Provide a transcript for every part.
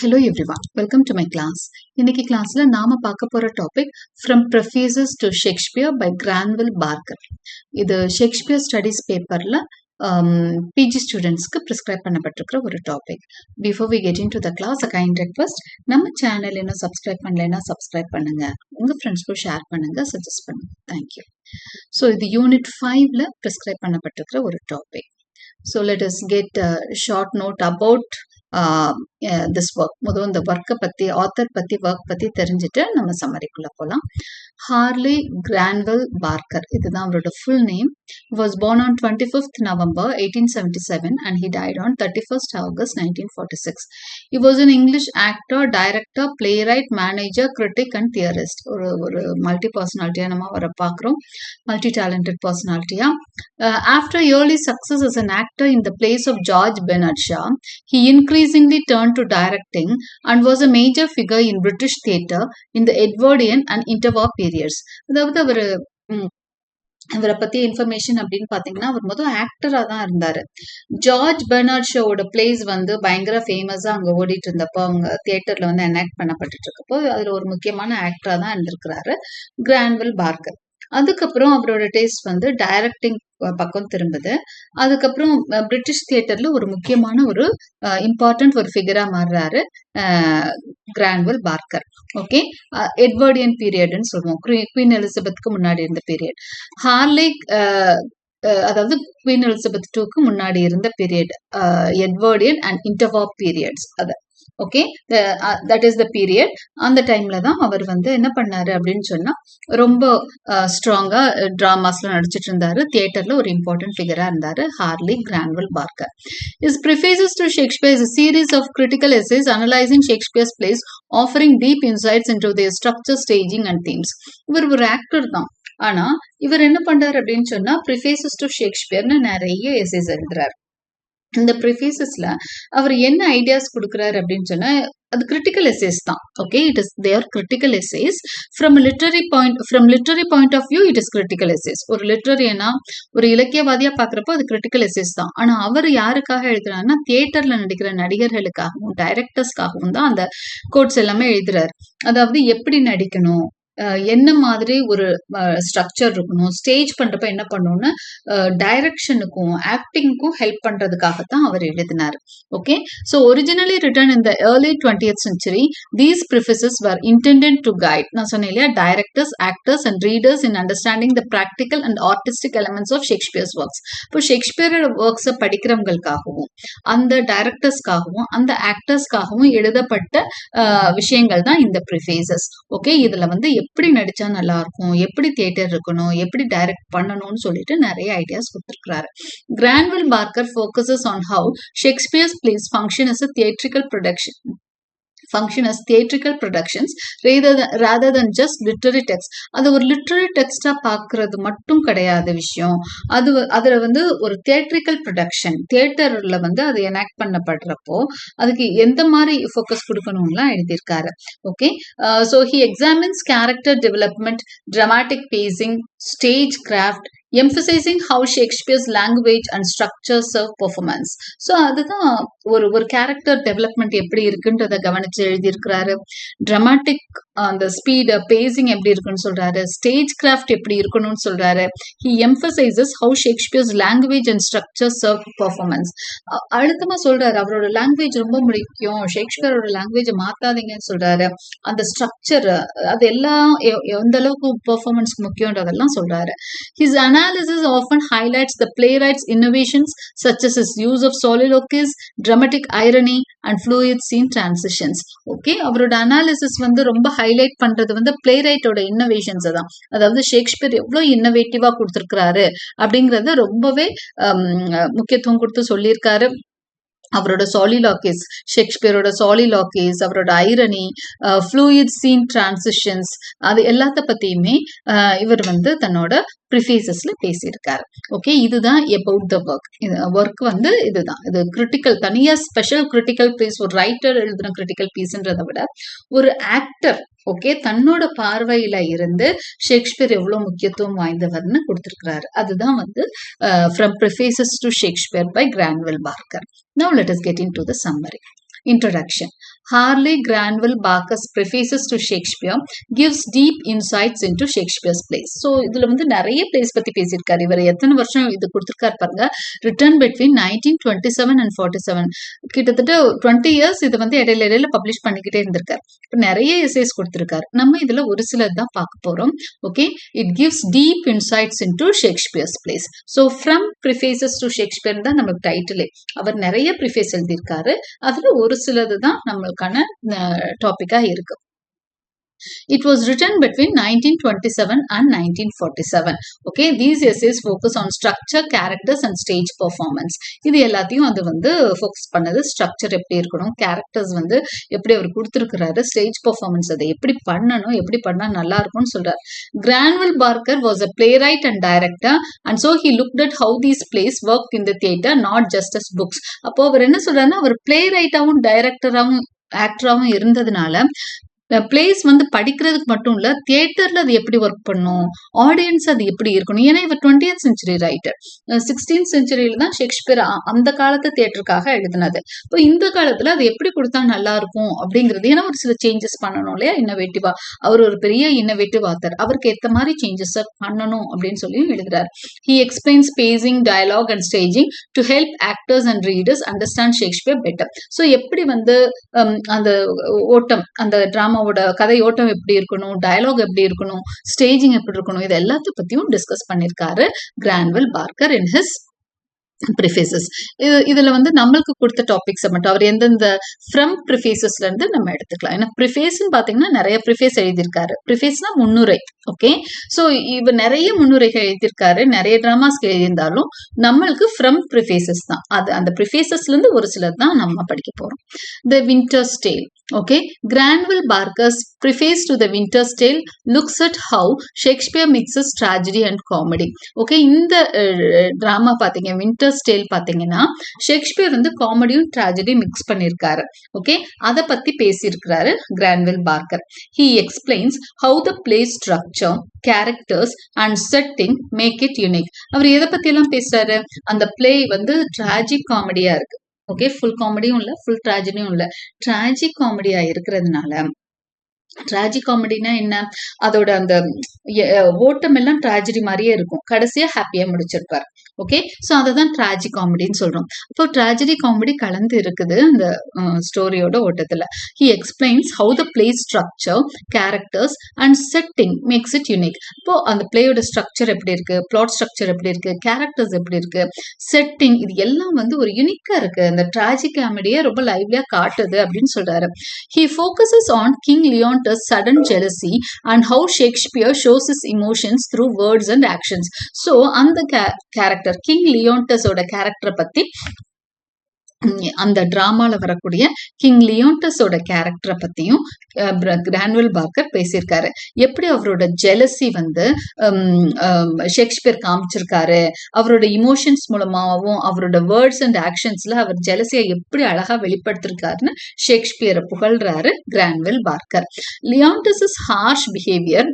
Hello everyone, welcome to my class. இன்னைக்கு கிளாஸ்ல நாம பார்க்க போற topic From Prefaces to Shakespeare by Granville Barker. இது ஷேக்ஸ்பியர் ஸ்டடீஸ் பேப்பர்ல பிஜி ஸ்டூடெண்ட்ஸ்க்கு ப்ரிஸ்கிரைப் பண்ணப்பட்டிருக்கிற ஒரு topic. Before we get into the class, a kind request, நம்ம சேனல் இன்னும் சப்ஸ்கிரைப் பண்ணலைன்னா சப்ஸ்கிரைப் பண்ணுங்க, உங்க ஃப்ரெண்ட்ஸ்க்கும் ஷேர் பண்ணுங்க, சஜஸ்ட் பண்ணுங்க. தேங்க்யூ. ஸோ இது யூனிட் 5ல ப்ரிஸ்கிரைப் பண்ணப்பட்டிருக்கிற ஒரு topic. So let us get a short note about this work. முதல் இந்த ஒர்க்கை பற்றி, ஆத்தர் பற்றி, ஒர்க் பற்றி தெரிஞ்சுட்டு நம்ம சம்மரிக்குள்ளே போகலாம். ஹார்லி கிரான்வெல் பார்க்கர், இதுதான் அவரோட full name. Was born on 25th November 1877 and he died on 31st August 1946. He was an English actor, director, playwright, manager, critic and theorist. ஒரு மல்டி பர்சனாலிட்டியாக நம்ம அவரை பார்க்குறோம், மல்டி டேலண்டட் பர்சனாலிட்டியாக. After early success as an actor in the plays of George Bernard Shaw, he increasingly turned to directing and was a major figure in British theatre in the Edwardian and interwar periods. அதாவது அவரை பத்தி information அப்படின்னு பாத்தீங்கன்னா, அவர் முதல் ஆக்டரா தான் இருந்தாரு. George Bernard ஷோவோட place பயங்கர ஃபேமஸா அங்க ஓடிட்டு இருந்தப்போ, அவங்க தியேட்டர்ல எனாக்ட் பண்ணப்பட்டு இருக்கப்போ அதுல ஒரு முக்கியமான ஆக்டரா தான் இருந்திருக்கிறாரு கிரான்வெல் பார்க்கர். அதுக்கப்புறம் அவரோட டேஸ்ட் டைரக்டிங் பக்கம் திரும்புது. அதுக்கப்புறம் பிரிட்டிஷ் தியேட்டர்ல ஒரு முக்கியமான ஒரு இம்பார்ட்டன்ட் ஒரு ஃபிகரா மாறுறாரு கிரான்வெல் பார்க்கர். ஓகே, எட்வர்டியன் பீரியட்னு சொல்லுவோம், குவீன் எலிசபெத்துக்கு முன்னாடி இருந்த பீரியட். ஹார்லி அதாவது குவீன் எலிசபெத் 2க்கு முன்னாடி இருந்த பீரியட், எட்வர்டியன் அண்ட் இன்டர்வார் பீரியட்ஸ். அது okay, that is the period. அந்த டைம்ல தான் அவர் என்ன பண்ணாரு அப்படின்னு சொன்னா, ரொம்ப ஸ்ட்ராங்கா டிராமாஸ்ல நடிச்சிட்டு இருந்தாரு, தியேட்டர்ல ஒரு இம்பார்ட்டன்ட் ஃபிகரா இருந்தாரு Harley Cranwell Parker. His prefaces to Shakespeare is a series of critical essays analyzing Shakespeare's plays, offering deep insights into their structure, staging and themes. இவர் ஒரு ஆக்டர் தான், ஆனா இவர் என்ன பண்றாரு அப்படின்னு சொன்னா, prefaces to Shakespeareன்னு நிறைய எஸ்ஸேஸ் எழுதுறாரு. இந்த ப்ரிஃபேசஸ்ல அவர் என்ன ஐடியாஸ் கொடுக்குறாரு அப்படின்னு சொன்னா, அது கிரிட்டிக்கல் எஸ்ஸேஸ் தான். Okay, it is their critical essays from literary point of view. It is critical essays. ஒரு லிட்டரரினா, ஒரு இலக்கியவாதியா பாக்குறப்போ அது கிரிட்டிக்கல் எஸ்ஸேஸ் தான். ஆனா அவர் யாருக்காக எழுதுறாருன்னா, தியேட்டர்ல நடிக்கிற நடிகர்களுக்காகவும் டைரக்டர்ஸ்க்காகவும் தான் அந்த கோட்ஸ் எல்லாமே எழுதுறாரு. அதாவது எப்படி நடிக்கணும், என்ன மாதிரி ஒரு ஸ்ட்ரக்சர் இருக்கணும், ஸ்டேஜ் பண்றப்ப என்ன பண்ணணும்னு டைரக்ஷனுக்கும் ஆக்டிங்க்கும் ஹெல்ப் பண்றதுக்காகத்தான் அவர் எழுதினார். Okay, so originally written in the early 20th century, these prefaces were intended to guide, நான் சொன்னேன் இல்லையா, directors, actors and readers in understanding the practical and artistic elements of Shakespeare's works. இப்போ ஷேக்ஸ்பியரோட ஒர்க்ஸை படிக்கிறவங்களுக்காகவும், அந்த டைரக்டர்ஸ்க்காகவும், அந்த ஆக்டர்ஸ்க்காகவும் எழுதப்பட்ட விஷயங்கள் தான் இந்த ப்ரிஃபேசஸ். ஓகே, இதுல எப்படி நடிச்சா நல்லா இருக்கும், எப்படி தியேட்டர் இருக்கணும், எப்படி டைரக்ட் பண்ணணும்னு சொல்லிட்டு நிறைய ஐடியாஸ் கொடுத்திருக்கிறாரு. Granville Barker focuses on how Shakespeare's plays function as a theatrical productions rather than just literary text. அது ஒரு லிட்டரரி டெக்ஸ்டா பாக்குறது மட்டும் கிடையாது விஷயம். அதுல ஒரு தியேட்ரிக்கல் ப்ரொடக்ஷன், தியேட்டர்ல அது எனாக்ட் பண்ணப்படுறப்போ அதுக்கு எந்த மாதிரி ஃபோக்கஸ் கொடுக்கணும்லாம் எழுதியிருக்காரு. Okay, so he examines character development, dramatic pacing, stage craft, emphasizing how Shakespeare's language and structure serve performance. So அதுதான் ஒரு கேரக்டர் டெவலப்மெண்ட் எப்படி இருக்குன்றத கவனிச்சு எழுதியிருக்கிறாரு. ட்ராமாட்டிக் அந்த ஸ்பீடு, பேசிங் எப்படி இருக்குன்னு சொல்றாரு, ஸ்டேஜ் கிராஃப்ட் எப்படி இருக்கணும்னு சொல்றாரு. He emphasises how Shakespeare's language and structure serve performance. அழுத்தமா சொல்றாரு, அவரோட லாங்குவேஜ் ரொம்ப முக்கியம், ஷேக்ஸ்பியரோட லாங்குவேஜை மாத்தாதீங்கன்னு சொல்றாரு. அந்த ஸ்ட்ரக்சர், அது எல்லாம் எந்த அளவுக்கு பெர்ஃபார்மன்ஸ் முக்கியன்றதெல்லாம் சொல்றாரு. His analysis often highlights the playwright's innovations such as his use of soliloquies, dramatic irony and fluid scene transitions. Okay, அவரோட அனாலிசிஸ் ரொம்ப ஹைலைட் பண்றது பிளேரைட்டோட இன்னோவேஷன்ஸ் தான். அதாவது ஷேக்ஸ்பியர் எவ்வளவு இன்னோவேட்டிவா கொடுத்திருக்கிறாரு அப்படிங்கறத ரொம்பவே முக்கியத்துவம் கொடுத்து சொல்லியிருக்காரு. அவரோட சாலிலாக்கிஸ், ஷேக்ஸ்பியரோட சாலிலாக்கிஸ், அவரோட ஐரணி, ஃப்ளூயிட் சீன் டிரான்சிஷன்ஸ், அது எல்லாத்த பத்தியுமே இவர் தன்னோட ப்ரிஃபேசஸ்ல பேசியிருக்காரு. ஓகே, இதுதான் அபவுட் த ஒர்க். இதுதான், இது கிரிட்டிக்கல், தனியா ஸ்பெஷல் கிரிட்டிக்கல் பீஸ், ஒரு ரைட்டர் எழுதின கிரிட்டிக்கல் பீஸ்ன்றதை விட ஒரு ஆக்டர் ஓகே தன்னோட பார்வையில இருந்து ஷேக்ஸ்பியர் எவ்வளவு முக்கியத்துவம் வாய்ந்தவர்னு கொடுத்திருக்கிறாரு. அதுதான் From Prefaces to Shakespeare by Granville Barker. Now let us get into the summary. Introduction. Harley Granville Barker's prefaces to Shakespeare gives deep insights into Shakespeare's plays. So இதுல வந்து நிறைய plays பத்தி பேசியிருக்காரு. இவர் எத்தனை வருஷம் இது கொடுத்திருக்காரு பாருங்க. Written between 1927 and 47. கிட்டத்தட்ட 20 years இது வந்து இடையில பப்ளிஷ் பண்ணிக்கிட்டே இருந்திருக்காரு. இப்போ நிறைய எஸ்ஏஸ் கொடுத்திருக்காரு. நம்ம இதுல ஒரு சிலர் தான் பார்க்க போறோம். Okay, it gives deep insights into Shakespeare's plays. So from prefaces to Shakespeare தான் நமக்கு டைட்டிலே. அவர் நிறைய ப்ரிஃபேஸ் எழுதியிருக்காரு. அதுல ஒரு சிலது தான் நம்மளுக்கான டாபிக்கா இருக்கு. It was written between 1927 and 1947. Okay, these essays focus on structure, characters and stage performance. இது எல்லாத்தையும் அது வந்து ஃபோக்கஸ் பண்ணது. ஸ்ட்ரக்சர் எப்படி இருக்கணும், கேரக்டர்ஸ் வந்து எப்படி அவர் கொடுத்துருக்கிறாரு, ஸ்டேஜ் பெர்ஃபார்மன்ஸ் அதை எப்படி பண்ணணும், எப்படி பண்ணா நல்லா இருக்கும்னு சொல்றாரு. Granville Barker was a playwright and director, and so he looked at how these plays worked in the theatre, not just as books. அப்போ அவர் என்ன சொல்றாருன்னா, அவர் பிளே ரைட்டாவும் டைரக்டராகவும் ஆக்டராகவும் இருந்ததுனால பிளேஸ் வந்து படிக்கிறதுக்கு மட்டும் இல்ல, தியேட்டர்ல அது எப்படி ஒர்க் பண்ணும், ஆடியன்ஸ் அது எப்படி இருக்கணும். ஏன்னா இவர் 20th century ரைட்டர். 16th centuryல தான் ஷேக்ஸ்பியர் அந்த காலத்து தியேட்டருக்காக எழுதினது. இப்போ இந்த காலத்துல அது எப்படி கொடுத்தா நல்லா இருக்கும் அப்படிங்கிறது, ஏன்னா ஒரு சில சேஞ்சஸ் பண்ணணும் இல்லையா, இன்னோவேட்டிவா. அவர் ஒரு பெரிய இன்னோவேட்டிவ் ஆத்தர், அவருக்கு ஏற்ற மாதிரி சேஞ்சஸ் பண்ணணும் அப்படின்னு சொல்லி எழுதுறாரு. He explains pacing, dialogue and staging to help actors and readers understand Shakespeare better. So எப்படி வந்து அந்த ஓட்டம், அந்த டிராமா கதை ஓட்டம் எப்படி இருக்கணும், டயலாக் எப்படி இருக்கணும், ஸ்டேஜிங் எப்படி இருக்கணும், இது எல்லாத்த பத்தியும் டிஸ்கஸ் பண்ணிருக்காரு கிரான்வில் பார்க்கர் இன் ஹிஸ் ப்ரிஃபேசஸ். இதுல வந்து நம்மளுக்கு கொடுத்த டாபிக்ஸ் மட்டும் அவர் எந்தெந்த ஃப்ரம் ப்ரிஃபேசஸ்ல இருந்து நம்ம எடுத்துக்கலாம். ஏன்னா ப்ரிஃபேஸ்ன்னு பாத்தீங்கன்னா நிறைய ப்ரிஃபேஸ் எழுதியிருக்காரு. ப்ரிஃபேஸ்னா முன்னுரை. ஓகே, ஸோ இவர் நிறைய முன்னுரைகள் எழுதியிருக்காரு, நிறைய டிராமாஸ்க்கு எழுதியிருந்தாலும் நம்மளுக்கு ஃப்ரம் ப்ரிஃபேசஸ் தான். அது அந்த ப்ரிஃபேசஸ்ல இருந்து ஒரு சிலர் தான் நம்ம படிக்க போறோம். The Winter's Tale. Okay, Granville Barker's preface to The Winter's Tale looks at how Shakespeare mixes tragedy and comedy. Okay, இந்த drama பாத்தீங்க, Winter's Tale பாத்தீங்கன்னா ஷேக்ஸ்பியர் வந்து காமெடியும் ட்ராஜடியும் மிக்ஸ் பண்ணிருக்காரு. ஓகே, அதை பத்தி பேசியிருக்கிறாரு Granville Barker. He explains how the play structure, characters and setting make it unique. அவர் எதை பத்தி எல்லாம் பேசுறாரு, அந்த பிளே வந்து டிராஜிக் காமெடியா இருக்கு. ஓகே, ஃபுல் காமெடியும் இல்ல, ஃபுல் ட்ராஜடியும் இல்ல, டிராஜிக் காமெடியா இருக்கிறதுனால. டிராஜிக் காமெடினா என்ன, அதோட அந்த ஓட்டம் எல்லாம் டிராஜடி மாதிரியே இருக்கும், கடைசியா ஹாப்பியா முடிச்சிருப்பாரு. ஓகே, சோ அததான் டிராஜிக் காமெடின்னு சொல்றோம். அப்போ டிராஜடி காமெடி கலந்து இருக்குது அந்த ஸ்டோரியோட ஓட்டத்துல. He explains how the play structure, characters and setting makes it unique. இப்போ அந்த பிளேயோட ஸ்ட்ரக்சர் எப்படி இருக்கு, பிளாட் ஸ்ட்ரக்சர் எப்படி இருக்கு, கேரக்டர்ஸ் எப்படி இருக்கு, செட்டிங், இது எல்லாம் வந்து ஒரு யூனிக்கா இருக்கு, அந்த டிராஜிக் காமெடியை ரொம்ப லைவ்லியா காட்டுது அப்படின்னு சொல்றாரு. He focuses on King Leon's sudden jealousy and how Shakespeare shows his emotions through words and actions. So அந்த கேரக்டர் கிங் லியோண்டஸோட கேரக்டரை பத்தி, அந்த டிராமால வரக்கூடிய கிங் லியோண்டஸோட கேரக்டரை பத்தியும் கிரான்வில் பார்க்கர் பேசியிருக்காரு. எப்படி அவரோட ஜெலசி வந்து ஷேக்ஸ்பியர் காமிச்சிருக்காரு, அவரோட இமோஷன்ஸ் மூலமாகவும் அவரோட வேர்ட்ஸ் அண்ட் ஆக்ஷன்ஸ்ல அவர் ஜெலசியை எப்படி அழகா வெளிப்படுத்திருக்காருன்னு ஷேக்ஸ்பியரை புகழ்றாரு Granville Barker. Leontes's harsh behaviour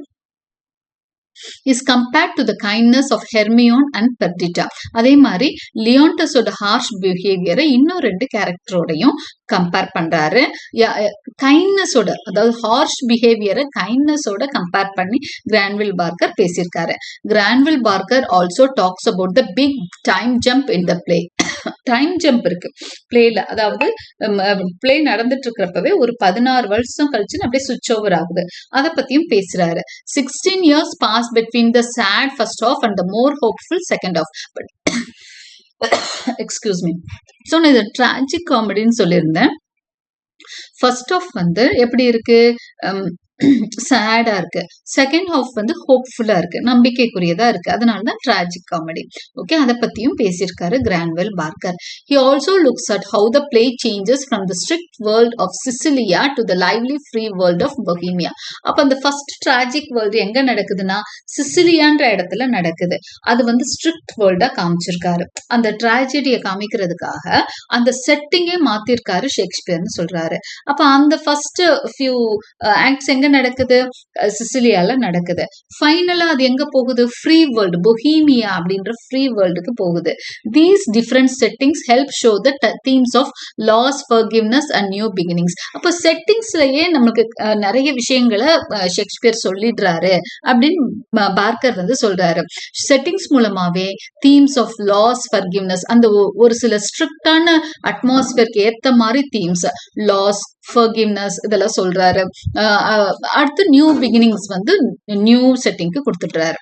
is compared to the kindness of Hermione and Perdita. அதே மாதிரி லியோண்டஸோட ஹார்ஷ் பிஹேவியரை இன்னும் 2 கேரக்டரோடையும் கம்பேர் பண்றாரு. கைண்ட்னஸோட, அதாவது ஹார்ஷ் பிஹேவியரை கைண்ட்னஸோட கம்பேர் பண்ணி கிரான்வில் பார்க்கர் பேசியிருக்காரு. Granville Barker also talks about the big time jump in the play. Time jump இருக்கு பிளேல, அதாவது பிளே நடந்துட்டு இருக்கிறப்பவே ஒரு 16 வருஷம் கழிச்சு அப்படியே சுவிட்ச் ஓவர் ஆகுது, அதை பத்தியும் பேசுறாரு. 16 years pass between the sad first half and the more hopeful second half. Excuse me. So நான் இதை டிராஜிக் காமெடின்னு சொல்லியிருந்தேன். ஃபர்ஸ்ட் ஆஃப் வந்து எப்படி இருக்கு, சேடா இருக்கு. செகண்ட் ஹாஃப் வந்து ஹோப்ஃபுல்லா இருக்கு, நம்பிக்கைக்குரியதா இருக்கு. அதனாலதான் டிராஜிக் காமெடி. ஓகே, அதை பத்தியும் பேசியிருக்காரு Granville Parker. He also looks at how the play changes from the strict world of Sicilia to the lively free world of Bohemia. அப்ப அந்த ஃபர்ஸ்ட் டிராஜிக் வேர்ல்டு எங்க நடக்குதுன்னா சிசிலியான்ற இடத்துல நடக்குது. அது வந்து ஸ்ட்ரிக்ட் வேர்ல்டா காமிச்சிருக்காரு. அந்த டிராஜடியை காமிக்கிறதுக்காக அந்த செட்டிங்கே மாத்திருக்காரு ஷேக்ஸ்பியர்னு சொல்றாரு. அப்ப அந்த ஃபர்ஸ்ட் ஃபியூ ஆக்ட்ஸ் எங்க எங்க நடக்குது? சிசிலியால நடக்குது. ஃபைனலா அது எங்க போகுது? ஃப்ரீ வேர்ல்டு, பொஹீமியா அப்படின்ற ஃப்ரீ வேர்ல்டுக்கு போகுது. These different settings help show the themes of loss, forgiveness and new beginnings. அப்போ செட்டிங்ஸ்லயே நமக்கு நிறைய விஷயங்களை ஷேக்ஸ்பியர் சொல்லிடுறாரு அப்படின்னு பார்க்கர் வந்து சொல்றாரு. செட்டிங்ஸ் மூலமாவே தீம்ஸ் ஆஃப் லாஸ், ஃபர்கிவ்னஸ், அந்த ஒரு சில ஸ்ட்ரிக்டான அட்மாஸ்பியருக்கு ஏத்த மாதிரி தீம்ஸ், லாஸ், ஃபர்கிவ்னஸ் இதெல்லாம் சொல்றாரு. அடுத்து நியூ பிகினிங்ஸ் வந்து new செட்டிங்க்கு கொடுத்துடுறாரு.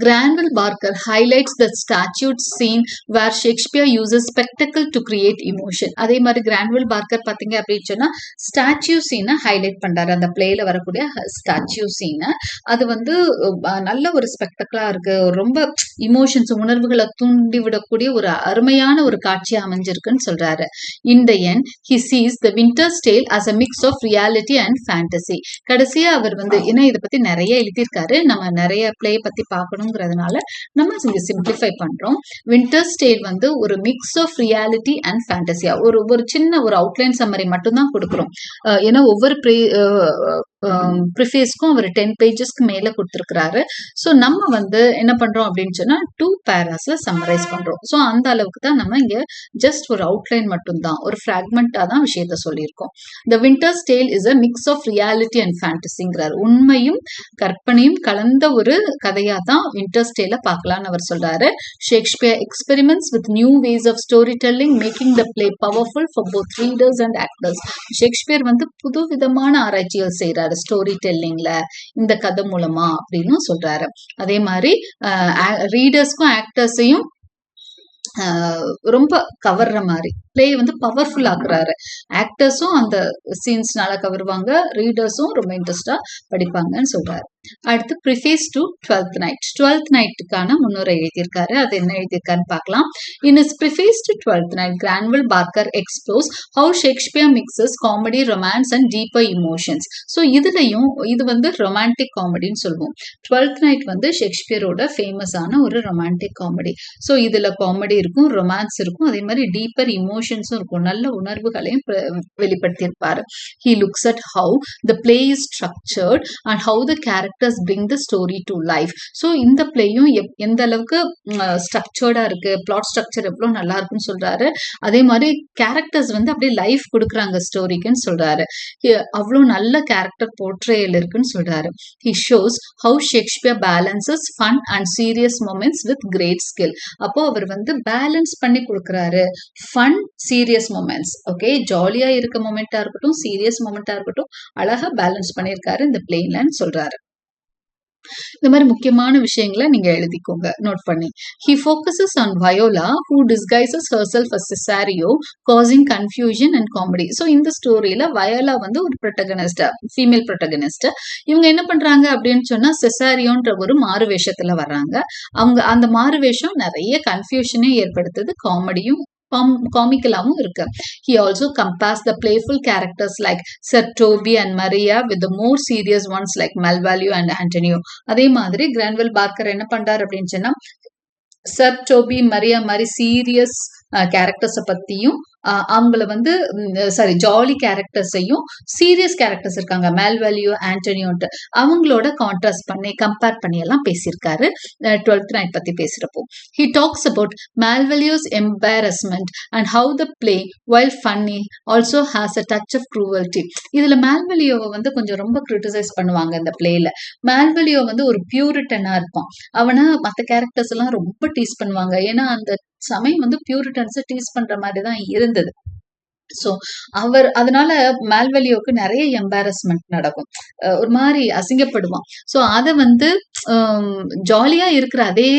Granville Barker highlights the statute scene where Shakespeare uses spectacle to create emotion. அதே மாதிரி கிரான்வில் பார்க்கர் பாத்தீங்க அப்படின்னு சொன்னா ஸ்டாச்சு சீனை ஹைலைட் பண்றாரு. அந்த பிளேல வரக்கூடிய ஸ்டாச்சு சீனை அது வந்து நல்ல ஒரு ஸ்பெக்டக்கிளா இருக்கு, ரொம்ப இமோஷன்ஸ், உணர்வுகளை தூண்டி விடக்கூடிய ஒரு அருமையான ஒரு காட்சியா அமைஞ்சிருக்குன்னு சொல்றாரு. In the end, he sees the Winter's Tale as a mix of reality and fantasy. கடைசியா அவர் வந்து ஏன்னா இதை பத்தி நிறைய எழுதியிருக்காரு, நம்ம நிறைய பிளே பத்தி பார்க்கணுங்கிறதுனால நம்ம இங்க சிம்பிளிஃபை பண்றோம். விண்டர்ஸ் டேல் வந்து ஒரு மிக்ஸ் ஆஃப் ரியாலிட்டி அண்ட் ஃபேண்டசியா, ஒரு சின்ன ஒரு அவுட்லைன் சம்மரி மட்டும் தான் கொடுக்குறோம். ஏன்னா ஒவ்வொரு ப்ரிஃபேஸ்க்கும் அவர் 10 பேஜஸ்க்கு மேல கொடுத்துருக்கிறாரு. ஸோ நம்ம வந்து என்ன பண்றோம் அப்படின்னு சொன்னா 2 பேராஸ்ல சம்மரைஸ் பண்றோம். ஸோ அந்த அளவுக்கு தான் நம்ம இங்க ஜஸ்ட் ஒரு அவுட்லைன் மட்டும் தான், ஒரு ஃபிராக்மெண்டா தான் விஷயத்த சொல்லியிருக்கோம். The Winter's Tale is a mix of reality and ஃபேண்டசிங்கிறார். உண்மையும் கற்பனையும் கலந்த ஒரு கதையா தான் விண்டர்ஸ் டேல பார்க்கலாம்னு அவர் சொல்றாரு. Shakespeare experiments with new ways of story telling, making the play powerful for both readers and actors. Shakespeare வந்து புது விதமான ஆராய்ச்சிகள் செய்யறாரு ஸ்டோரி டெல்லிங்ல இந்த கதை மூலமா அப்படின்னு சொல்றாரு. அதே மாதிரி ரீடர்ஸ்க்கும் ஆக்டர்ஸையும் ரொம்ப கவர்ற மாதிரி பிளே வந்து பவர்ஃபுல் ஆக்குறாரு. ஆக்டர்ஸும் அந்த சீன்ஸ்னால கவருவாங்க, ரீடர்ஸும் ரொம்ப இன்ட்ரெஸ்டா படிப்பாங்கன்னு சொல்றாரு. அடுத்து preface to 12th night. 12th நைட்டுக்கான முன்னுரை எழுதியிருக்காரு. அது என்ன எழுதியிருக்காருன்னு பார்க்கலாம். In his preface to 12th night, Granville Barker explores how Shakespeare mixes comedy, romance and deeper emotions. So இதுலயும் இது வந்து ரொமான்டிக் காமெடின்னு சொல்லுவோம். 12th நைட் வந்து ஷேக்ஸ்பியரோட ஃபேமஸான ஒரு ரொமான்டிக் காமெடி. ஸோ இதுல காமெடி இருக்கும், ரொமான்ஸ் இருக்கும், அதே மாதிரி டீப்பர் இமோஷன்ஸும் இருக்கும், நல்ல உணர்வுகளையும் வெளிப்படுத்தியிருப்பாரு. He looks at how the play is structured and how the characters bring the story to life. So இந்த பிளேயும் எந்த அளவுக்கு ஸ்ட்ரக்சர்டா இருக்கு, பிளாட் ஸ்ட்ரக்சர் எவ்வளவு நல்லா இருக்குன்னு சொல்றாரு. அதே மாதிரி கேரக்டர்ஸ் வந்து அப்படியே லைஃப் கொடுக்குறாங்க ஸ்டோரிக்குன்னு சொல்றாரு. அவ்வளவு நல்ல கேரக்டர் போர்ட்ரேயல் இருக்குன்னு சொல்றாரு. He shows how Shakespeare balances fun and serious moments with great skill. அப்போ அவர் வந்து பேலன்ஸ் பண்ணி கொடுக்குறாரு, ஃபன், சீரியஸ் மொமெண்ட்ஸ். ஓகே, ஜாலியா இருக்க மொமெண்டா இருக்கட்டும், சீரியஸ் மொமெண்டா இருக்கட்டும், அழகா பேலன்ஸ் பண்ணியிருக்காரு இந்த பிளேன்னு சொல்றாரு. இந்த மாதிரி முக்கியமான விஷயங்களை நீங்க எழுதிக்கோங்க நோட் பண்ணி. He focuses on Viola who disguises herself as Cesario, causing confusion and comedy. So இந்த ஸ்டோரியில வயோலா வந்து ஒரு ப்ரொட்டகனிஸ்ட், ஃபீமேல் ப்ரொட்டகனிஸ்ட். இவங்க என்ன பண்றாங்க அப்படின்னு சொன்னா செசாரியோன்ற ஒரு மாறு வேஷத்துல வர்றாங்க. அவங்க அந்த மாறு வேஷம் நிறைய கன்ஃபியூஷனே ஏற்படுத்துது, காமெடியும் காமிக்கலாவும் இருக்கு. He also compares the playful characters like Sir Toby and Maria with the more serious ones like Malvolio and Antonio. அதே மாதிரி கிரான்வில் பார்க்கர் என்ன பண்றாரு அப்படின்னு சொன்னா சர் டோபி, மரியா மாதிரி சீரியஸ் கேரக்டர்ஸை பத்தியும் அவங்கள வந்து ஜாலி கேரக்டர்ஸையும், சீரியஸ் கேரக்டர்ஸ் இருக்காங்க மேல்வேலியோ, ஆண்டனியோன்ட்டு, அவங்களோட கான்ட்ராஸ்ட் பண்ணி கம்பேர் பண்ணி எல்லாம் பேசியிருக்காரு 12th நைட் பத்தி பேசுறப்போ. He talks about Malvolio's embarrassment and how the play, while funny, also has a touch of cruelty. இதுல மேல்வெலியோவை வந்து கொஞ்சம் ரொம்ப கிரிட்டிசைஸ் பண்ணுவாங்க இந்த பிளேல. மேல்வெலியோ வந்து ஒரு பியூரிட்டனா இருப்பான், அவனை மற்ற கேரக்டர்ஸ் எல்லாம் ரொம்ப டீஸ் பண்ணுவாங்க. ஏன்னா அந்த சமயம் வந்து பியூரிட்டன்ஸை டீஸ் பண்ற மாதிரி தான் இருந்தது. ஸோ அவர் அதனால மேல்வெலியோக்கு நிறைய எம்பாரஸ்மெண்ட் நடக்கும், ஒரு மாதிரி அசிங்கப்படுவான். ஸோ அதை வந்து ஜாலியா இருக்கிற அதே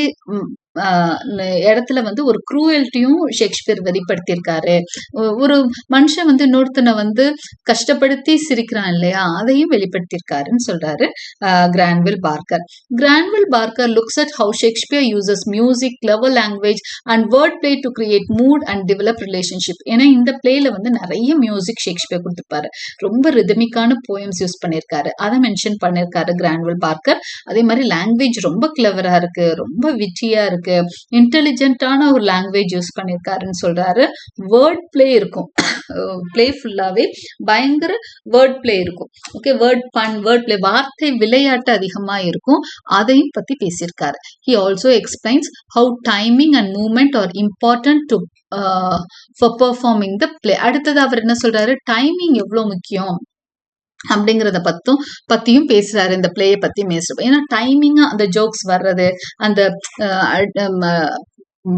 இடத்துல வந்து ஒரு குரூயல்ட்டியும் ஷேக்ஸ்பியர் வெளிப்படுத்தியிருக்காரு. ஒரு மனுஷன் வந்து இன்னொருத்தனை வந்து கஷ்டப்படுத்தி சிரிக்கிறான் இல்லையா, அதையும் வெளிப்படுத்தியிருக்காருன்னு சொல்றாரு கிரான்வில் Parker. கிரான்வில் Parker looks at how Shakespeare uses music, clever language and word play to create mood and develop relationship. ஏன்னா இந்த பிளேல வந்து நிறைய மியூசிக் ஷேக்ஸ்பியர் கொடுத்துருப்பாரு, ரொம்ப ரிதமிக்கான போயம்ஸ் யூஸ் பண்ணியிருக்காரு, அதை மென்ஷன் பண்ணியிருக்காரு கிரான்வில் பார்க்கர். அதே மாதிரி லாங்குவேஜ் ரொம்ப கிளவரா இருக்கு, ரொம்ப விட்டியா இருக்கு, இருக்கு, இன்டெலிஜென்ட்டான ஒரு லாங்குவேஜ் யூஸ் பண்ணியிருக்காருன்னு சொல்றாரு. வேர்ட் பிளே இருக்கும், பிளே ஃபுல்லாவே பயங்கர வேர்ட் பிளே இருக்கும். ஓகே, வேர்ட் பன், வேர்ட் பிளே, வார்த்தை விளையாட்டு அதிகமா இருக்கும். அதையும் பத்தி பேசியிருக்காரு. He also explains how timing and movement are important to for performing the play. அடுத்தது அவர் என்ன சொல்றாரு, டைமிங் எவ்வளவு முக்கியம் அப்படிங்கிறத பத்தியும் பேசுறாரு. இந்த பிளேயை பத்தி பேசுறோம். ஏன்னா டைமிங்கா அந்த ஜோக்ஸ் வர்றது, அந்த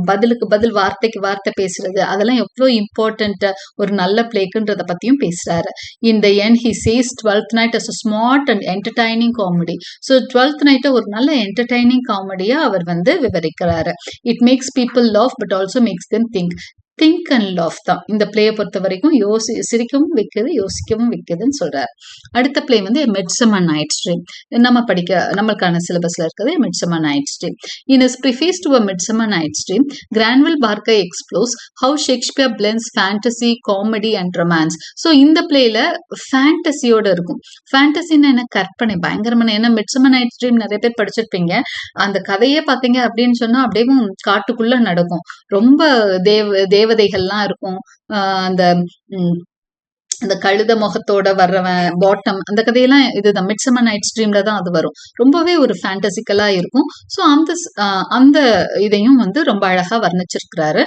பதிலுக்கு பதில், வார்த்தைக்கு வார்த்தை பேசுறது, அதெல்லாம் எவ்வளோ இம்பார்ட்டன்ட் ஒரு நல்ல பிளேக்குன்றத பத்தியும் பேசுறாரு. In the end he says 12th Night as a smart and entertaining comedy. So 12th Night ஒரு நல்ல என்டர்டைனிங் காமெடியா அவர் வந்து விவரிக்கிறாரு. It makes people laugh but also makes them think and laugh தான் இந்த பிளேயை பொறுத்த வரைக்கும். சிரிக்கவும் வைக்குது, யோசிக்கவும் வைக்குதுன்னு சொல்றாரு. அடுத்த பிளே வந்து மிட்சம்மர் நைட்ஸ் ட்ரீம். நம்மளுக்கான சிலபஸ்ல இருக்கிறது Midsummer Night's Dream. In his preface to a Midsummer Night's Dream, Granville Barker explores how Shakespeare blends fantasy, comedy and romance. So இந்த பிளேல ஃபேண்டசியோட இருக்கும். ஃபேண்டசின்னு என்ன, கற்பனை பயங்கரமான. ஏன்னா மிட்சம்மர் நைட்ஸ் ட்ரீம் நிறைய பேர் படிச்சிருப்பீங்க. அந்த கதையே பார்த்தீங்க அப்படின்னு சொன்னா அப்படியே காட்டுக்குள்ள நடக்கும். ரொம்ப தேவதைகள்லாம் இருக்கும். அந்த அந்த கழுத முகத்தோட வர்றவன் பாட்டம், அந்த கதையெல்லாம் இதுதான் மிட்சம்மர் நைட்ஸ் ட்ரீம்ல தான் அது வரும். ரொம்பவே ஒரு ஃபேண்டசிக்கலா இருக்கும். ஸோ அந்த இதையும் வந்து ரொம்ப அழகா வர்ணிச்சிருக்கிறாரு,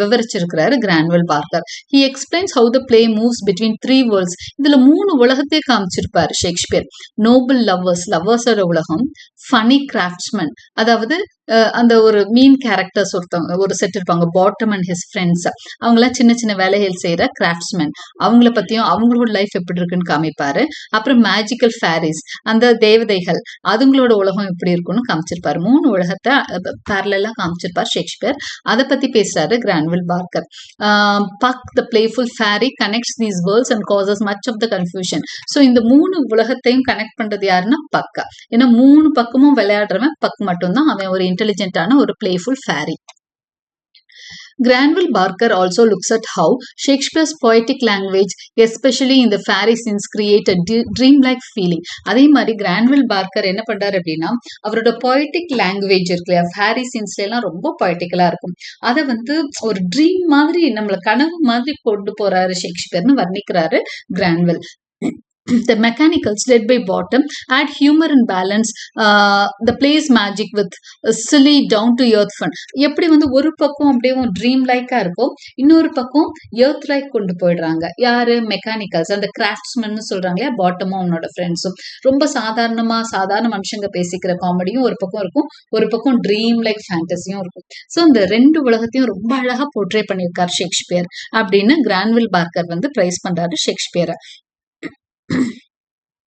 விவரிச்சிருக்கிறாரு Granville Barker. He explains how the play moves between 3 worlds. இதுல 3 உலகத்தை காமிச்சிருப்பாரு ஷேக்ஸ்பியர். நோபல் லவ்வர்ஸோட உலகம், ஃபனி கிராஃப்ட்ஸ்மேன், அதாவது அந்த ஒரு மீன் கேரக்டர்ஸ் ஒருத்தவங்க ஒரு செட் இருப்பாங்க, பாட்டம் அண்ட் ஹிஸ் ஃப்ரெண்ட்ஸ், அவங்களாம் சின்ன சின்ன வேலைகள் செய்யற கிராஃப்ட்ஸ்மேன், அவங்கள பத்தியும் அவங்களோட லைஃப் எப்படி இருக்குன்னு காமிப்பாரு. அப்புறம் மேஜிக்கல் ஃபேரிஸ், அந்த தேவதைகள், அதுங்களோட உலகம் எப்படி இருக்குன்னு காமிச்சிருப்பாரு. 3 உலகத்தை பேரலா காமிச்சிருப்பார் ஷேக்ஸ்பியர். அதை பத்தி பேசுறாரு Granville Barker. Puck the playful fairy connects these worlds and causes much of the confusion. So இந்த 3 உலகத்தையும் கனெக்ட் பண்றது யாருன்னா பக்கா. ஏன்னா 3 பக்கமும் விளையாடுறவன் பக் மட்டும்தான். அவன் ஒரு இன்டெலிஜென்ட்டான ஒரு playful fairy. Granville Barker also looks at how Shakespeare's poetic language, especially in the fairy scenes, create a dream-like feeling. அதே மாதிரி கிரான்வில் பார்க்கர் என்ன பண்றாரு அப்படின்னா, அவரோட poetic language இருக்கு இல்லையா, ஃபேரி சீன்ஸ்ல எல்லாம் ரொம்ப poeticalா இருக்கும். அதை வந்து ஒரு ட்ரீம் மாதிரி, நம்மள கனவு மாதிரி கொண்டு போறாரு ஷேக்ஸ்பியர்னு வர்ணிக்கிறாரு கிரான்வில். The mechanicals led by Bottom add humor and balance the play's magic with silly down to earth fun. எப்படி வந்து ஒரு பக்கம் அப்படியே ட்ரீம் லைக்கா இருக்கும், இன்னொரு பக்கம் எர்த் லைக் கொண்டு போயிடுறாங்க. யாரு, மெக்கானிக்கல்ஸ், அந்த கிராஃப்ட்ஸ்மேன் சொல்றாங்க இல்லையா, பாட்டமும் அவனோட ஃப்ரெண்ட்ஸும். ரொம்ப சாதாரண மனுஷங்க பேசிக்கிற காமெடியும் ஒரு பக்கம் இருக்கும், ஒரு பக்கம் ட்ரீம் லைக் ஃபேண்டசியும் இருக்கும். ஸோ இந்த 2 உலகத்தையும் ரொம்ப அழகா போர்ட்ரே பண்ணியிருக்காரு ஷேக்ஸ்பியர் அப்படின்னு கிரான்வில் பார்க்கர் வந்து பிரைஸ் பண்றாரு ஷேக்ஸ்பியரை.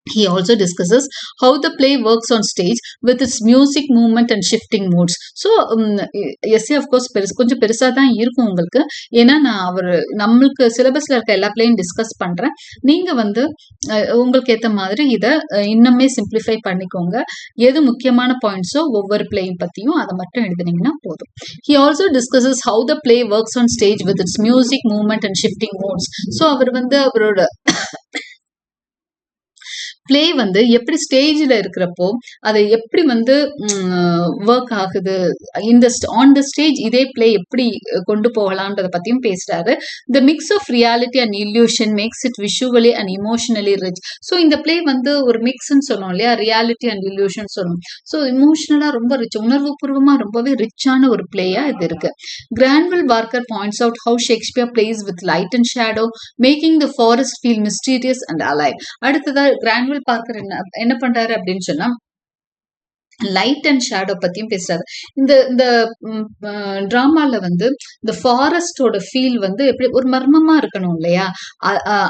He also discusses how the play works on stage with its music, movement and shifting moods. So SA of course கொஞ்சம் பெருசா தான் இருக்கும் உங்களுக்கு. ஏன்னா நான் நம்மளுக்கு சிலபஸ்ல இருக்க எல்லா பிளேயும் டிஸ்கஸ் பண்றேன். நீங்க வந்து உங்களுக்கு ஏத்த மாதிரி இதை இன்னுமே சிம்பிளிஃபை பண்ணிக்கோங்க. எது முக்கியமான பாயிண்ட்ஸோ ஒவ்வொரு பிளேயும் பத்தியும் அதை மட்டும் எழுதுனீங்கன்னா போதும். He also discusses how the play works on stage with its music, movement and shifting moods. So அவர் வந்து அவரோட பிளே வந்து எப்படி ஸ்டேஜ்ல இருக்கிறப்போ அதை எப்படி வந்து ஒர்க் ஆகுது, இந்த ஆன் த ஸ்டேஜ் இதே பிளே எப்படி கொண்டு போகலான்றத பத்தியும் பேசுறாரு. The mix of reality and illusion makes it visually and emotionally rich. So இந்த பிளே வந்து ஒரு மிக்ஸ்ன்னு சொன்னோம் இல்லையா, ரியாலிட்டி அண்ட் இல்யூஷன் சொன்னோம். ஸோ இமோஷனலா ரொம்ப ரிச், உணர்வு பூர்வமா ரொம்பவே ரிச்சான ஒரு பிளேயா இது இருக்கு. கிரான்வில் Parker points out how Shakespeare place with light and shadow, making the forest feel mysterious and alive. அடுத்ததா கிரான்வில் பார்க்கர் என்ன பண்றாரு அப்படின்னு சொன்னா, லைட் அண்ட் ஷேடோ பத்தியும் பேசுறாரு. இந்த டிராமால வந்து இந்த ஃபாரஸ்டோட ஃபீல் வந்து எப்படி ஒரு மர்மமா இருக்கணும் இல்லையா,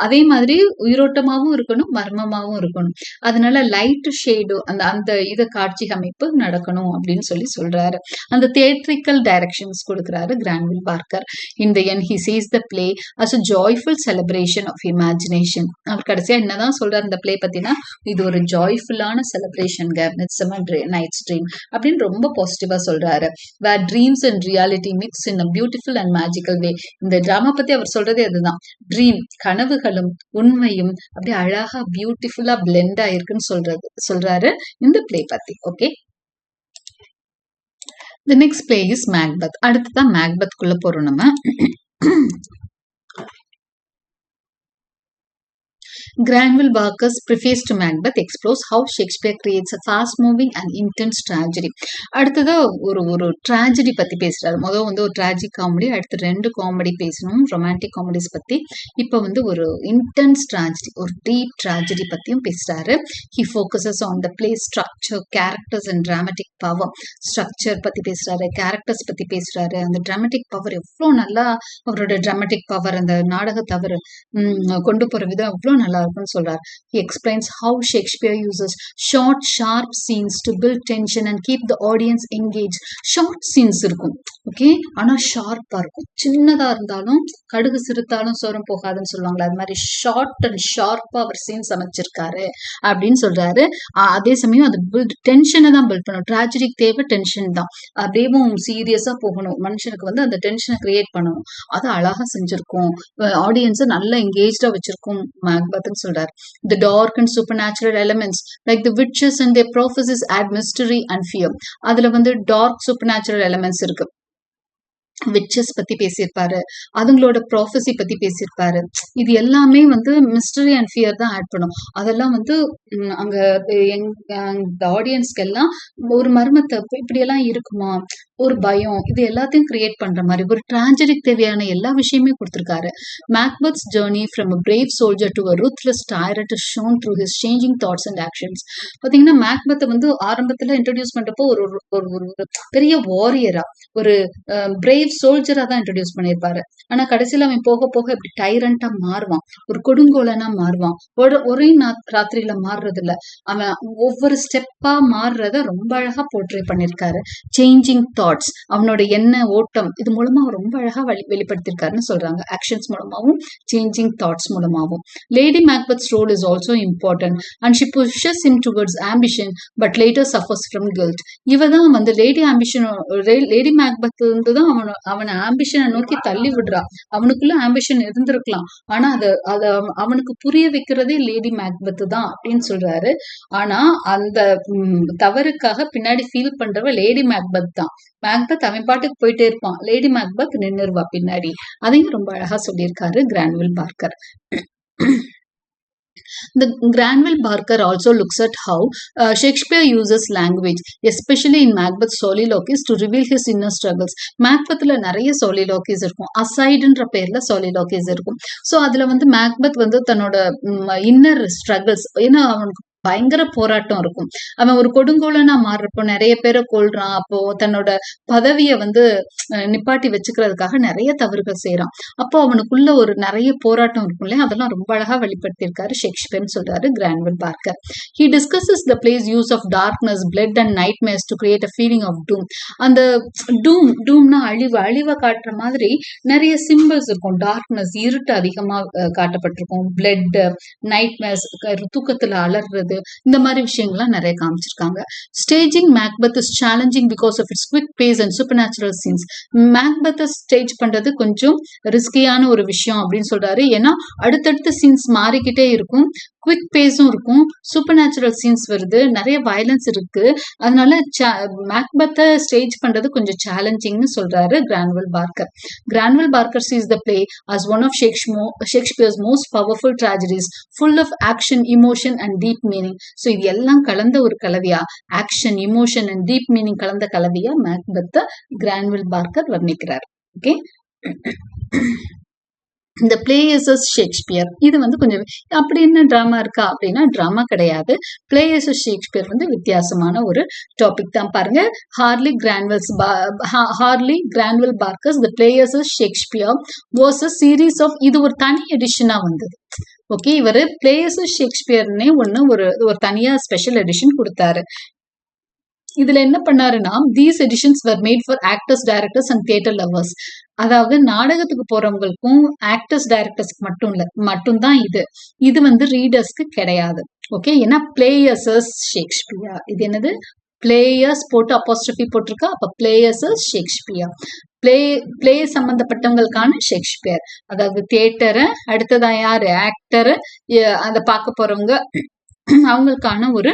அதே மாதிரி உயிரோட்டமாவும் இருக்கணும், மர்மமாவும் இருக்கணும். அதனால லைட் ஷேடோ அந்த இத காட்சி அமைப்பு நடக்கணும் அப்படின்னு சொல்றாரு. அந்த தியேட்ரிக்கல் டைரக்ஷன்ஸ் கொடுக்கிறாரு கிரான்வில் Parker. In the end, he sees the play as a joyful celebration of imagination. அவர் கடைசியா என்னதான் சொல்றாரு இந்த பிளே பத்தினா, இது ஒரு ஜாய்ஃபுல்லான செலிப்ரேஷன்ங்க, மிட்சம்மர் நைட்ஸ் ட்ரீம் அப்படின்னு ரொம்ப பாசிட்டிவா சொல்றாரு. where dreams and reality mix in a beautiful and magical way. இந்த டிராமா பத்தி அவர் சொல்றதே அதுதான், ட்ரீம், கனவுகளும் உண்மையும் அப்படியே அழகா பியூட்டிஃபுல்லா பிளெண்ட் ஆயிருக்குன்னு சொல்றாரு இந்த பிளே பத்தி. Okay, The next play is Macbeth. அடுத்ததான் Macbeth குள்ள போறோம் நம்ம. Granville Barker's preface to Macbeth explores how Shakespeare creates a fast-moving and intense tragedy. அடுத்தது ஒரு tragedy பத்தி பேசுறாரு. முதல் வந்து ஒரு tragic comedy, அடுத்து 2 காமெடி பேசணும், romantic comedies பத்தி. இப்போ வந்து ஒரு intense tragedy, ஒரு deep tragedy பத்தியும் பேசுறாரு. He focuses on the play structure, characters and dramatic power. Structure பத்தி பேசுறாரு, characters பத்தி பேசுறாரு, அந்த dramatic power எவ்வளோ நல்லா அவரோட dramatic power, அந்த நாடகத்தை அவர் கொண்டு போற விதம் எவ்வளோ நல்லா இருக்குன்னு சொல்றாரு. He explains how Shakespeare uses short, sharp scenes to build tension and keep the audience engaged. Short scenes இருக்கும், ஓகே, ஆனா ஷார்ப்பா இருக்கும். சின்னதா இருந்தாலும் கடுகு சிறுத்தாலும் சோரம் போகாதுன்னு சொல்லுவாங்களா, அது மாதிரி ஷார்ட் அண்ட் ஷார்ப்பா அவர் சீன்ஸ் அமைச்சிருக்காரு அப்படின்னு சொல்றாரு. அதே சமயம் அது பில்ட் டென்ஷனை தான் பில்ட் பண்ணும். ட்ராஜடிக்கு தேவை டென்ஷன் தான், அப்படியேவும் சீரியஸா போகணும், மனுஷனுக்கு வந்து அந்த டென்ஷனை கிரியேட் பண்ணணும். அதை அழகா செஞ்சிருக்கும், ஆடியன்ஸை நல்லா எங்கேஜ்டா வச்சிருக்கும் மேக்பத்னு சொல்றாரு. The dark and supernatural elements like the witches and their prophecies add mystery and fear. அதுல வந்து டார்க் சூப்பர்நேச்சுரல் எலிமெண்ட்ஸ் இருக்கு. விச்சஸ் பத்தி பேசியிருப்பாரு, அதுங்களோட ப்ராஃபஸி பத்தி பேசியிருப்பாரு. இது எல்லாமே வந்து மிஸ்டரி அண்ட் ஃபியர் தான் ஆட் பண்ணும். அதெல்லாம் வந்து அங்க ஆடியன்ஸ்க்கு எல்லாம் ஒரு மர்மத்தை, இப்படி எல்லாம் இருக்குமா, ஒரு பயம், இது எல்லாத்தையும் கிரியேட் பண்ற மாதிரி ஒரு ட்ராஜடிக்கு தேவையான எல்லா விஷயமே கொடுத்திருக்காரு. Macbeth's journey from a brave soldier to a ruthless tyrant is shown through his changing thoughts and actions. பாத்தீங்கன்னா மேக்பெத்தை வந்து ஆரம்பத்துல இன்ட்ரோடியூஸ் பண்றப்போ ஒரு பெரிய வாரியரா, ஒரு பிரேவ் சோல்ஜரா தான் இன்ட்ரோடியூஸ் பண்ணியிருப்பாரு. ஆனா கடைசியில அவன் போக போக இப்படி டைரண்டா மாறுவான், ஒரு கொடுங்கோலனா மாறுவான். ஒரே ராத்திரியில மாறுறது இல்ல, அவன் ஒவ்வொரு ஸ்டெப்பா மாறுறத ரொம்ப அழகா போர்ட்ரே பண்ணிருக்காரு. சேஞ்சிங் தாட்ஸ், அவனோட எண்ண ஓட்டம், இது மூலமா அவர் ரொம்ப அழகா வெளிப்படுத்திருக்காருன்னு சொல்றாங்க. ஆக்ஷன்ஸ் மூலமாவும் சேஞ்சிங் தாட்ஸ் மூலமாவும். Lady Macbeth's role is also important and she pushes him towards ambition but later suffers from guilt. இவதான் வந்து லேடி மேக்பெத் தான் அவனை ஆம்பிஷனை நோக்கி தள்ளி விடுறா. அவனுக்குள்ள ஆம்பிஷன் இருந்திருக்கலாம், ஆனா அத அவனுக்கு புரிய வைக்கிறதே லேடி மேக்பெத் தான் அப்படின்னு சொல்றாரு. ஆனா அந்த தவறுக்காக பின்னாடி ஃபீல் பண்றவ லேடி மேக்பெத் தான். மேக்பெத் அவன் பாட்டுக்கு போயிட்டே இருப்பான், லேடி மேக்பெத் நின்னுருவா பின்னாடி. அதையும் ரொம்ப அழகா சொல்லியிருக்காரு கிரான்வில் Parker. The Granville Barker also looks at how Shakespeare uses language, especially in Macbeth's soliloquies, to reveal his inner struggles. Macbethல நிறைய soliloquies இருக்கும், அசைடுன்ற பேர்ல soliloquies இருக்கும். ஸோ அதுல வந்து மேக்பெத் வந்து தன்னோட இன்னர் ஸ்ட்ரகிள்ஸ், ஏன்னா அவனுக்கு பயங்கர போராட்டம் இருக்கும். அவன் ஒரு கொடுங்கோலனா மாறுறப்போ நிறைய பேரை கொல்றான், அப்போ தன்னோட பதவியை வந்து நிப்பாட்டி வச்சுக்கிறதுக்காக நிறைய தவறுகள் செய்யறான். அப்போ அவனுக்குள்ள ஒரு நிறைய போராட்டம் இருக்கும் இல்லையா, அதெல்லாம் ரொம்ப அழகா வெளிப்படுத்தியிருக்காரு ஷேக்ஸ்பியர்னு சொல்றாரு கிரான்வில் Parker. He discusses the play's use of darkness, blood and nightmares to create a feeling of doom. அந்த டூம்னா அழிவை காட்டுற மாதிரி நிறைய சிம்பிள்ஸ் இருக்கும். டார்க்னஸ், இருட்டு அதிகமா காட்டப்பட்டிருக்கும். பிளட், நைட்மேர்ஸ், தூக்கத்துல அலறது, இந்த மாதிரி விஷயங்கள்லாம் நிறைய காமிச்சிருக்காங்க. Staging Macbeth is challenging because of its quick pace and supernatural scenes. மேக்பெத்தை ஸ்டேஜ் பண்றது கொஞ்சம் ரிஸ்கியான ஒரு விஷயம் அப்படின்னு சொல்றாரு. ஏன்னா அடுத்தடுத்த சீன்ஸ் மாறிக்கிட்டே இருக்கும், குவிக் பேஸும் இருக்கும், சூப்பர் நேச்சுரல் சீன்ஸ் வருது, நிறைய வயலன்ஸ் இருக்கு. அதனால மேக்பெத்தை ஸ்டேஜ் பண்றது கொஞ்சம் சேலஞ்சிங்னு சொல்றாரு கிரான்வில் Parker. கிரான்வில் Parker sees the play as one of Shakespeare's most powerful tragedies, full of action, emotion and deep meaning. ஸோ இது எல்லாம் கலந்த ஒரு கலவையா, action, emotion and deep meaning கலந்த கலவையா மேக்பெத்தை கிரான்வில் பார்க்கர் வர்ணிக்கிறார். ஓகே, இந்த பிளே இஸ் ஷேக்ஸ்பியர், இது வந்து கொஞ்சம் அப்படி என்ன டிராமா இருக்கா அப்படின்னா டிராமா கிடையாது. பிளே இஸ் ஷேக்ஸ்பியர் வந்து வித்தியாசமான ஒரு டாபிக் தான். பாருங்க, Harley Granville Barker's the play is Shakespeare was a series of, இது ஒரு தனி எடிஷனா வந்தது. ஓகே, இவர் பிளே இஸ் ஷேக்ஸ்பியர்னே ஒரு தனியா ஸ்பெஷல் எடிஷன் கொடுத்தாரு. இதுல என்ன பண்ணாருன்னா, these editions were made for actors, directors and theatre lovers. அதாவது நாடகத்துக்கு போறவங்களுக்கும் ஆக்டர்ஸ் டைரக்டர்ஸ்க்கு மட்டும்தான் இது வந்து ரீடர்ஸ்க்கு கிடையாது. ஓகே, ஏன்னா பிளேயர்ஸ் ஷேக்ஸ்பியர், இது என்னது பிளேயர்ஸ் போட்டு அப்போஸ்ட்ரஃபி போட்டிருக்கா, அப்ப பிளேயர்ஸ் ஷேக்ஸ்பியர். பிளே சம்பந்தப்பட்டவங்களுக்கான ஷேக்ஸ்பியர், அதாவது தியேட்டரை, அடுத்ததான் யாரு ஆக்டரு, அதை பார்க்க போறவங்க அவங்களுக்கான ஒரு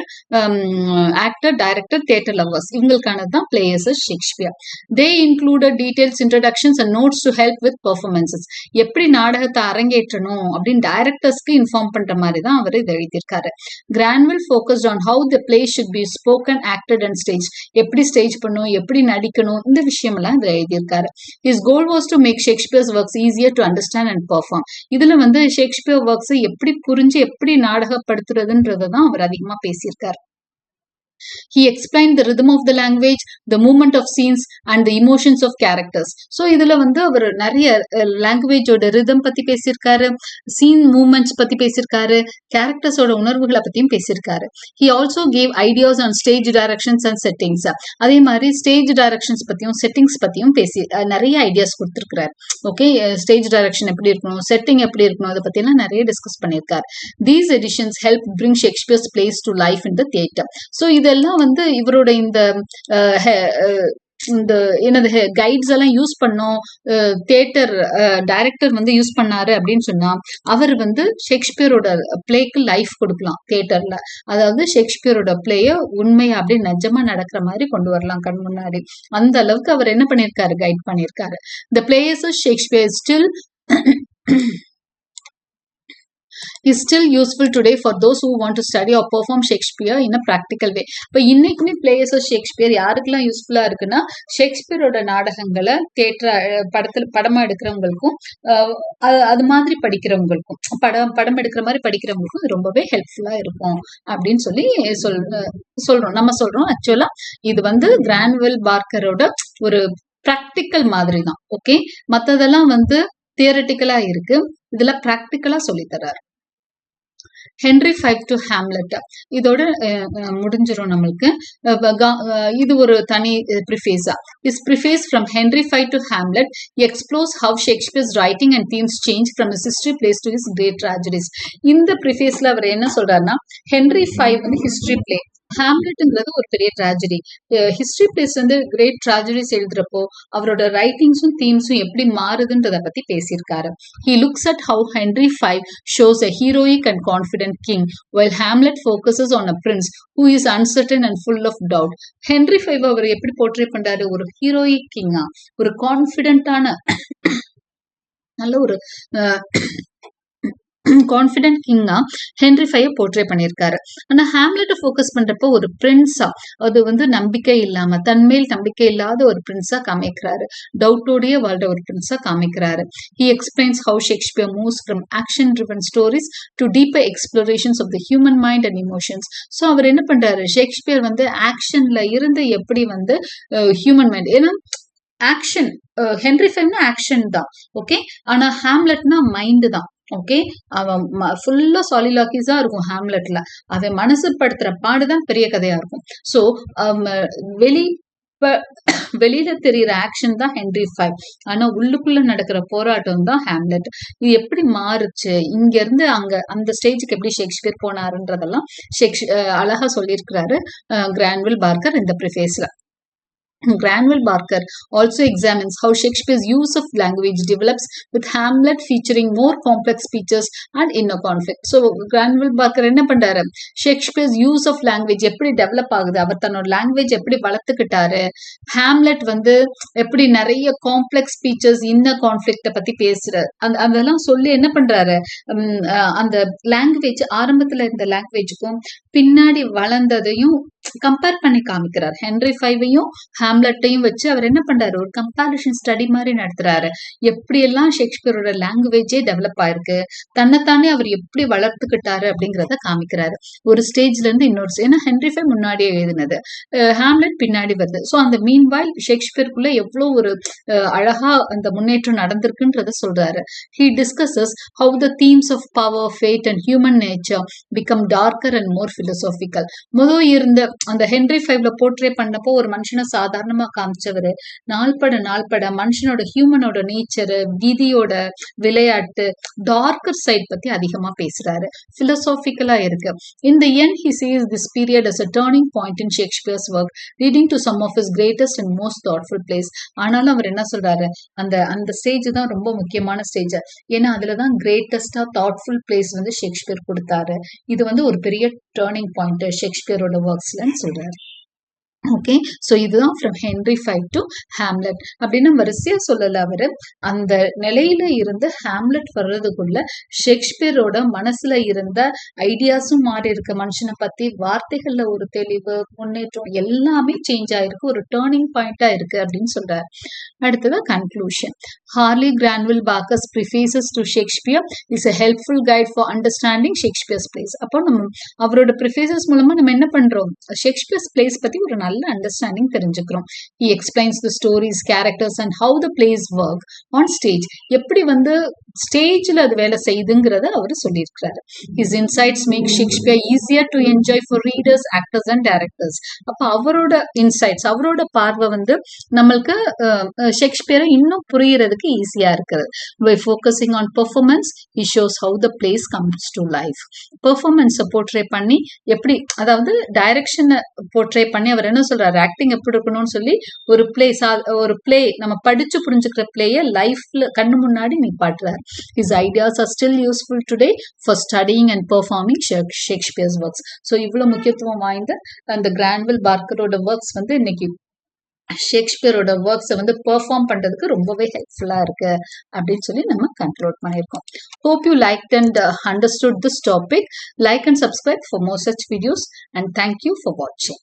ஆக்டர், டைரக்டர், தியேட்டர் லவர்ஸ் இவங்களுக்கானது தான் players Shakespeare. They included details, introductions and notes to help with performances. எப்படி நாடகத்தை அரங்கேற்றணும் அப்படின்னு டைரக்டர்ஸ்க்கு இன்ஃபார்ம் பண்ற மாதிரி தான் அவர் இதை எழுதியிருக்காரு. Granville focused on how the play should be spoken, acted and stage. எப்படி ஸ்டேஜ் பண்ணணும், எப்படி நடிக்கணும், இந்த விஷயமெல்லாம் இதில் எழுதியிருக்காரு. His goal was to make Shakespeare's works easier to understand and perform. இதுல வந்து ஷேக்ஸ்பியர் ஒர்க்ஸ் எப்படி புரிஞ்சு எப்படி நாடகப்படுத்துறதுன்றதை தான் அவர் அதிகமா பேசியிருக்காரு. He explained the rhythm of the language, the movement of scenes and the emotions of characters. So இதுல வந்து அவர் நிறைய லாங்குவேஜோட ரிதம் பத்தி பேசியிருக்காரு, சீன் மூவ்மெண்ட்ஸ் பத்தி பேசியிருக்காரு, கேரக்டர்ஸோட உணர்வுகளை பத்தியும் பேசியிருக்காரு. He also gave ideas on stage directions and settings. அதே மாதிரி ஸ்டேஜ் டைரக்ஷன்ஸ் பத்தியும் செட்டிங்ஸ் பத்தியும் நிறைய ஐடியாஸ் கொடுத்திருக்கிறார். ஓகே, ஸ்டேஜ் டைரக்ஷன் எப்படி இருக்கணும், செட்டிங் எப்படி இருக்கணும், அதை பத்தி எல்லாம் நிறைய டிஸ்கஸ் பண்ணியிருக்காரு. These editions help bring Shakespeare's plays to life in the theatre. So இதெல்லாம் வந்து இவரோட இந்த என்னது கைட்ஸ் எல்லாம் யூஸ் பண்ணோம், தியேட்டர் டைரக்டர் வந்து யூஸ் பண்ணாரு அப்படின்னு சொன்னா அவர் வந்து ஷேக்ஸ்பியரோட பிளேக்கு லைஃப் கொடுக்கலாம் தியேட்டர்ல. அதாவது ஷேக்ஸ்பியரோட பிளேய உண்மையா அப்படி நிஜமா நடக்கிற மாதிரி கொண்டு வரலாம் கண் முன்னாடி. அந்த அளவுக்கு அவர் என்ன பண்ணிருக்காரு, கைட் பண்ணிருக்காரு. The players Shakespeare is still useful today for those who want to study or perform Shakespeare in a practical way. இப்போ இன்னைக்குமே பிளேயர்ஸ் ஆஃப் ஷேக்ஸ்பியர் யாருக்கெல்லாம் யூஸ்ஃபுல்லா இருக்குன்னா, ஷேக்ஸ்பியரோட நாடகங்களை படமா எடுக்கிறவங்களுக்கும் அது மாதிரி படிக்கிறவங்களுக்கும் படம் எடுக்கிற மாதிரி படிக்கிறவங்களுக்கும் இது ரொம்பவே ஹெல்ப்ஃபுல்லா இருக்கும் அப்படின்னு சொல்லி சொல்றோம். நம்ம சொல்றோம் ஆக்சுவலா இது வந்து கிரான்வில் பார்க்கரோட ஒரு பிராக்டிக்கல் மாதிரி தான். ஓகே, மத்ததெல்லாம் வந்து தியரட்டிக்கலா இருக்கு, இதுல பிராக்டிக்கலா சொல்லி தர்றாரு. ஹென்ரி V டு ஹேம்லெட் இதோட முடிஞ்சிரும் நம்மளுக்கு. இது ஒரு தனி ப்ரிஃபேஸா. His preface from Henry V to Hamlet explores how Shakespeare's writing and themes change from his history plays to his great tragedies. இந்த ப்ரிஃபேஸ்ல அவர் என்ன சொல்றாருன்னா, ஹென்ரி V வந்து ஹிஸ்டரி பிளே, ஹேம்லெட்ங்கிறது ஒரு பெரிய ட்ராஜடி. ஹிஸ்டரி பிளேஸ் வந்து கிரேட் ட்ராஜடிஸ் எழுதுறப்போ அவரோட ரைட்டிங்ஸும் தீம்ஸும் எப்படி மாறுதுன்றத பத்தி பேசியிருக்காரு. He looks at how Henry V shows a heroic and confident king, while Hamlet focuses on a prince who is uncertain and full of doubt. Henry V அவர் எப்படி portray பண்றாரு, ஒரு ஹீரோயிக் கிங்கா, ஒரு கான்பிடென்டான நல்ல ஒரு கான்பிடென்ட் கிங்கா ஹென்ரி V போர்ட்ரே பண்ணியிருக்காரு. ஆனா ஹேம்லெட்டை focus பண்றப்போ ஒரு பிரின்ஸா, அது வந்து நம்பிக்கை இல்லாம, தன்மேல் நம்பிக்கை இல்லாத ஒரு பிரின்ஸா காமிக்கிறாரு, டவுட்டோடய வாழ்ற ஒரு பிரின்ஸா காமிக்கிறாரு. He explains how Shakespeare moves from action-driven stories to deeper explorations of the human mind and emotions. So அவர் என்ன பண்றாரு, ஷேக்ஸ்பியர் வந்து ஆக்ஷன்ல இருந்து எப்படி வந்து ஹியூமன் மைண்ட், ஏன்னா ஆக்ஷன் ஹென்ரி V ஆக்ஷன் தான் ஓகே, ஆனா ஹேம்லெட்னா மைண்டு தான். ஓகே, அவன் ஃபுல்லா சாலிலாக்கிஸா இருக்கும் ஹேம்லெட்ல, அவன் மனசுப்படுத்துற பாடுதான் பெரிய கதையா இருக்கும். ஸோ வெளியில தெரியுற ஆக்ஷன் தான் ஹென்ரி V, ஆனா உள்ளுக்குள்ள நடக்கிற போராட்டம் தான் ஹேம்லெட். இது எப்படி மாறுச்சு, இங்க இருந்து அங்க அந்த ஸ்டேஜுக்கு எப்படி ஷேக்ஸ்பியர் போனாருன்றதெல்லாம் அழகா சொல்லியிருக்கிறாரு கிரான்வில் பார்க்கர் இந்த ப்ரிஃபேஸ்ல. Granville Barker also examines how Shakespeare's use of language develops, with Hamlet featuring more complex features and inner conflict. So Granville Barker என்ன பண்றாரு, ஷேக்ஸ்பியர்ஸ் யூஸ் ஆஃப் லாங்குவேஜ் எப்படி டெவலப் ஆகுது, அவர் தன்னோட லாங்குவேஜ் எப்படி வளர்த்துக்கிட்டாரு, ஹேம்லெட் வந்து எப்படி நிறைய காம்ப்ளெக்ஸ் ஃபீச்சர்ஸ், இன்னர் கான்ஃபிளிக்ட பத்தி பேசுற அதெல்லாம் சொல்லி என்ன பண்றாரு, அந்த லாங்குவேஜ் ஆரம்பத்துல இருந்த லாங்குவேஜுக்கும் பின்னாடி வளர்ந்ததையும் கம்பேர் பண்ணி காமிக்கிறார். ஹென்ரி V ஹேம்லெட்டையும் வச்சு அவர் என்ன பண்றாரு, ஒரு கம்பேரிஷன் ஸ்டடி மாதிரி நடத்துறாரு. எப்படி எல்லாம் ஷேக்ஸ்பியரோட லாங்குவேஜே டெவலப் ஆயிருக்கு, தன்னைத்தானே அவர் எப்படி வளர்த்துக்கிட்டாரு அப்படிங்கிறத காமிக்கிறாரு. ஒரு ஸ்டேஜ்ல இருந்து இன்னொரு, ஏன்னா ஹென்ரி V முன்னாடியே எழுதினது, ஹேம்லெட் பின்னாடி வருது. ஸோ அந்த மீன் வாயில் ஷேக்ஸ்பியருக்குள்ள எவ்வளவு ஒரு அழகா அந்த முன்னேற்றம் நடந்திருக்குன்றத சொல்றாரு. He discusses how the themes of power, fate and human nature become darker and more philosophical. முதல் இருந்த அந்த ஹென்ரி ஃபைவ்ல போர்ட்ரே பண்ணப்போ ஒரு மனுஷனை சாதாரணமா காமிச்சவரு நாள்பட மனுஷனோட ஹியூமனோட நேச்சரு, விதியோட விளையாட்டு, டார்க்கர் சைட் பத்தி அதிகமா பேசுறாரு. பிலோசாபிக்கலா இருக்கு. In the end, he sees this period as a turning point in Shakespeare's work, leading to some of his greatest and most thoughtful plays. ஆனாலும் அவர் என்ன சொல்றாரு, அந்த அந்த ஸ்டேஜ் தான் ரொம்ப முக்கியமான ஸ்டேஜ். ஏன்னா அதுலதான் கிரேட்டஸ்டா தாட்ஃபுல் பிளேஸ் வந்து ஷேக்ஸ்பியர் கொடுத்தாரு. இது வந்து ஒரு பெரிய டேர்னிங் பாயிண்ட் ஷேக்ஸ்பியரோட ஒர்க்ஸ்லன்னு சொல்றாரு. ஓகே, ஸோ இதுதான் from Henry five to Hamlet அப்படின்னு வரிசையா சொல்லல அவரு. அந்த நிலையில இருந்து ஹேம்லெட் வர்றதுக்குள்ள ஷேக்ஸ்பியரோட மனசுல இருந்த ஐடியாஸும் மாறி இருக்கு. மனுஷனை பத்தி வார்த்தைகள்ல ஒரு தெளிவு, முன்னேற்றம் எல்லாமே சேஞ்ச் ஆயிருக்கு. ஒரு டேர்னிங் பாயிண்டா இருக்கு அப்படின்னு சொல்றாரு. அடுத்தது conclusion. Harley Granville Barker's prefaces to Shakespeare is a helpful guide for understanding Shakespeare's plays. அப்போ நம்ம அவரோட ப்ரிஃபேசஸ் மூலமா நம்ம என்ன பண்றோம், ஷேக்ஸ்பியர்ஸ் பிளேஸ் பத்தி ஒரு நல்ல அண்டர்ஸ்டாண்டிங் தெரிஞ்சுக்கிறோம். He explains the stories, characters and how the plays work on stage. எப்படி வந்து ஸ்டேஜ்ல அது வேலை செய்யுதுங்கிறத அவர் சொல்லியிருக்கிறாரு. His insights make Shakespeare easier to enjoy for readers, actors and directors. அப்ப அவரோட இன்சைட்ஸ், அவரோட பார்வை வந்து நம்மளுக்கு ஷேக்ஸ்பியரை இன்னும் புரியறதுக்கு ஈஸியா இருக்குது. By focusing on performance, he shows how the plays comes to life. பெர்ஃபார்மன்ஸை போர்ட்ரே பண்ணி எப்படி, அதாவது டைரக்ஷனை போர்ட்ரே பண்ணி அவர் என்ன சொல்றாரு, ஆக்டிங் எப்படி இருக்கணும்னு சொல்லி ஒரு பிளே நம்ம படிச்சு புரிஞ்சுக்கிற பிளேய லைஃப்ல கண்ணு முன்னாடி நிப்பாட்டுறாரு. His ideas are still useful today for studying and performing Shakespeare's works. So இவ்வளவு முக்கியத்துவம் வாய்ந்த அந்த கிரான்வில் பார்க்கரோட ஒர்க்ஸ் வந்து இன்னைக்கு ஷேக்ஸ்பியரோட ஒர்க்ஸை வந்து பெர்ஃபார்ம் பண்றதுக்கு ரொம்பவே ஹெல்ப்ஃபுல்லா இருக்கு அப்படின்னு சொல்லி நம்ம கன்க்ளூட் பண்ணியிருக்கோம். Hope you liked and understood this topic. Like and subscribe for more such videos and thank you for watching.